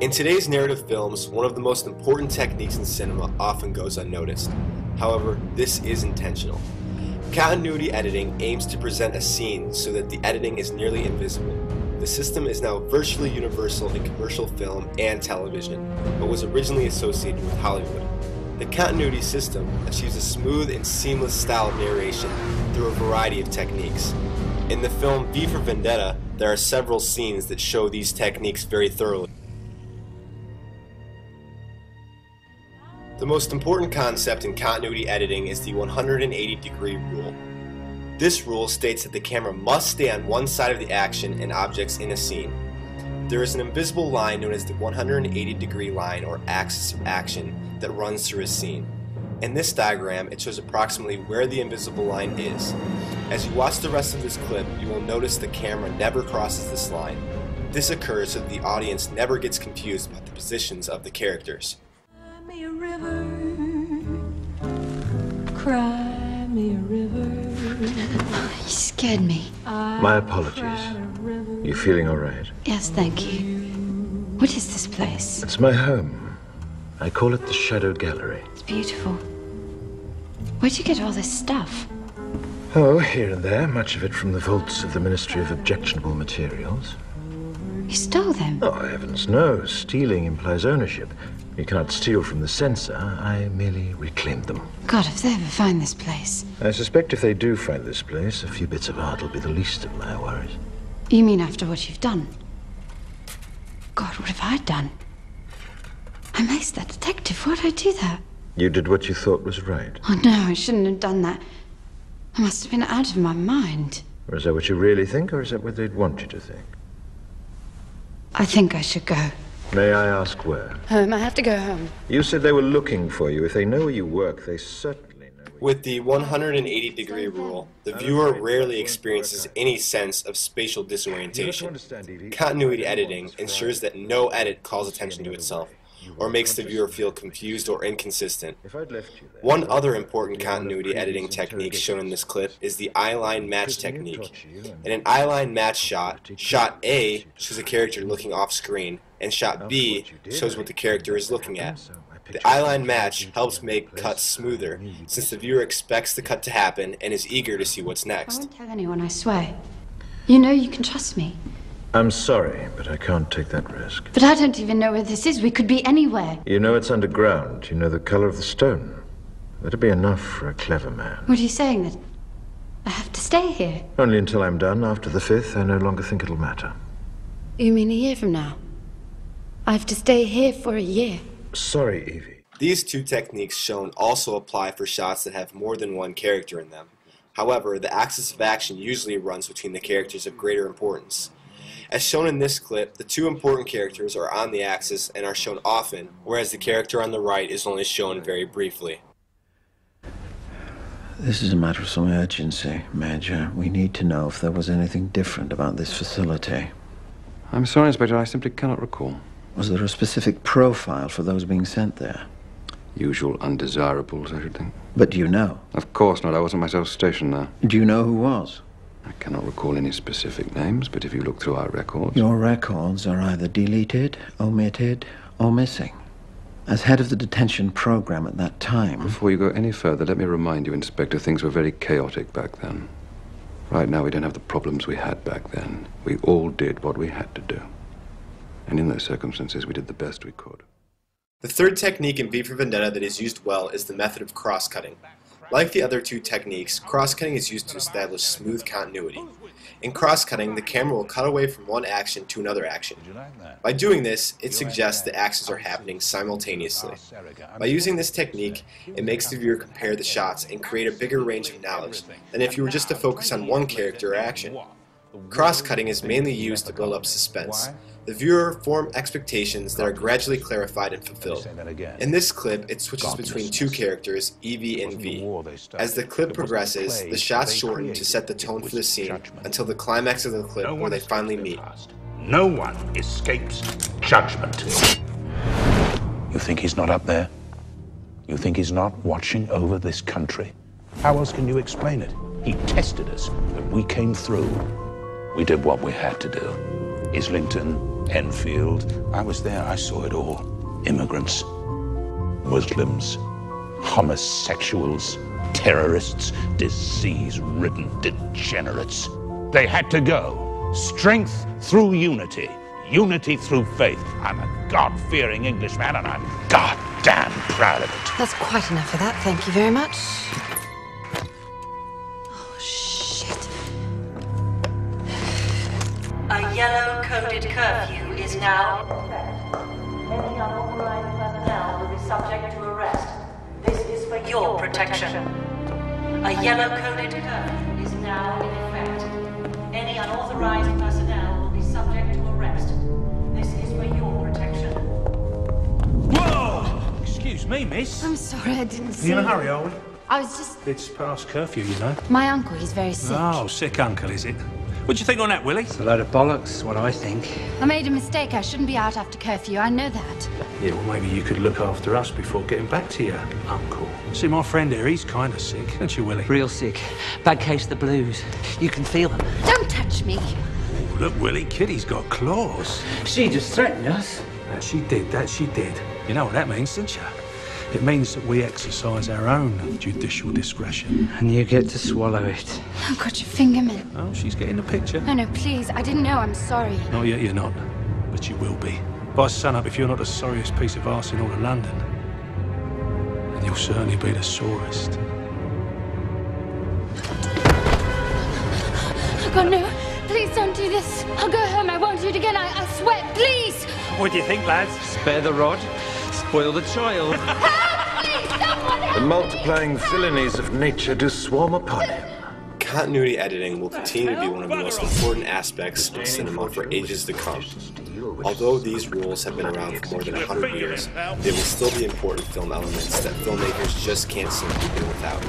In today's narrative films, one of the most important techniques in cinema often goes unnoticed. However, this is intentional. Continuity editing aims to present a scene so that the editing is nearly invisible. The system is now virtually universal in commercial film and television, but was originally associated with Hollywood. The continuity system achieves a smooth and seamless style of narration through a variety of techniques. In the film V for Vendetta, there are several scenes that show these techniques very thoroughly. The most important concept in continuity editing is the 180-degree rule. This rule states that the camera must stay on one side of the action and objects in a scene. There is an invisible line known as the 180-degree line or axis of action that runs through a scene. In this diagram, it shows approximately where the invisible line is. As you watch the rest of this clip, you will notice the camera never crosses this line. This occurs so that the audience never gets confused about the positions of the characters. Me a river, cry me a river. You scared me. My apologies. You feeling all right? Yes, thank you. What is this place? It's my home. I call it the Shadow Gallery. It's beautiful. Where'd you get all this stuff? Oh, here and there, much of it from the vaults of the Ministry of Objectionable Materials. You stole them? Oh, heavens no. Stealing implies ownership. You cannot steal from the censor. I merely reclaimed them. God, if they ever find this place. I suspect if they do find this place, a few bits of art will be the least of my worries. You mean after what you've done? God, what have I done? I maced that detective. Why'd I do that? You did what you thought was right. Oh, no, I shouldn't have done that. I must have been out of my mind. Or is that what you really think, or is that what they'd want you to think? I think I should go. May I ask where? Home. I have to go home. You said they were looking for you. If they know where you work, they certainly know. With the 180-degree rule, the viewer rarely experiences any sense of spatial disorientation. Continuity editing ensures that no edit calls attention to itself, or makes the viewer feel confused or inconsistent. One other important continuity editing technique shown in this clip is the eyeline match technique. In an eyeline match shot, shot A shows a character looking off screen, and shot B shows what the character is looking at. The eyeline match helps make cuts smoother, since the viewer expects the cut to happen and is eager to see what's I next. won't tell anyone, I swear. You know you can trust me. I'm sorry, but I can't take that risk. But I don't even know where this is. We could be anywhere. You know it's underground. You know the color of the stone. That'd be enough for a clever man. What are you saying? That I have to stay here? Only until I'm done. After the 5th, I no longer think it'll matter. You mean a year from now? I have to stay here for a year. Sorry, Evie. These two techniques shown also apply for shots that have more than one character in them. However, the axis of action usually runs between the characters of greater importance. As shown in this clip, the two important characters are on the axis and are shown often, whereas the character on the right is only shown very briefly. This is a matter of some urgency, Major. We need to know if there was anything different about this facility. I'm sorry, Inspector, I simply cannot recall. Was there a specific profile for those being sent there? Usual undesirables, I should think. But do you know? Of course not. I wasn't myself stationed there. Do you know who was? I cannot recall any specific names, but if you look through our records... Your records are either deleted, omitted, or missing. As head of the detention program at that time... Before you go any further, let me remind you, Inspector, things were very chaotic back then. Right now, we don't have the problems we had back then. We all did what we had to do. And in those circumstances, we did the best we could. The third technique in V for Vendetta that is used well is the method of cross-cutting. Like the other two techniques, cross-cutting is used to establish smooth continuity. In cross-cutting, the camera will cut away from one action to another action. By doing this, it suggests the actions are happening simultaneously. By using this technique, it makes the viewer compare the shots and create a bigger range of knowledge than if you were just to focus on one character or action. Cross-cutting is mainly used to build up suspense. The viewer forms expectations that are gradually clarified and fulfilled. In this clip, it switches between two characters, Evie and V. As the clip progresses, the shots shorten to set the tone for the scene until the climax of the clip where they finally meet. No one escapes judgment. You think he's not up there? You think he's not watching over this country? How else can you explain it? He tested us, and we came through. We did what we had to do. Islington, Enfield. I was there, I saw it all. Immigrants, Muslims, homosexuals, terrorists, disease-ridden degenerates. They had to go. Strength through unity. Unity through faith. I'm a God-fearing Englishman, and I'm goddamn proud of it. That's quite enough of that, thank you very much. Oh, shit. A yellow-coded curfew is now in effect. Any unauthorized personnel will be subject to arrest. This is for your protection. A yellow-coded curfew is now in effect. Any unauthorized personnel will be subject to arrest. This is for your protection. Whoa! Excuse me, miss. I'm sorry, I didn't see You in a hurry, are we? I was just... It's past curfew, you know. My uncle, he's very sick. Oh, sick uncle, is it? What do you think on that, Willie? It's a load of bollocks, what I think. I made a mistake. I shouldn't be out after curfew. I know that. Yeah, well, maybe you could look after us before getting back to your uncle. See, my friend here, he's kind of sick, isn't you, Willie? Real sick. Bad case of the blues. You can feel them. Don't touch me. Oh, look, Willie, Kitty's got claws. She just threatened us. That she did. You know what that means, don't you? It means that we exercise our own judicial discretion. And you get to swallow it. I've got your finger, man. Oh, she's getting the picture. No, please. I didn't know. I'm sorry. Not yet, you're not. But you will be. By sunup, if you're not the sorriest piece of arse in all of London, then you'll certainly be the sorest. Oh, God, no. Please don't do this. I'll go home. I won't do it again. I swear. Please. What do you think, lads? Spare the rod, spoil the child. Please, someone help. The multiplying villainies of nature do swarm upon him. Continuity editing will continue to be one of the most important aspects of cinema for ages to come. Although these rules have been around for more than 100 years, they will still be important film elements that filmmakers just can't seem to do without.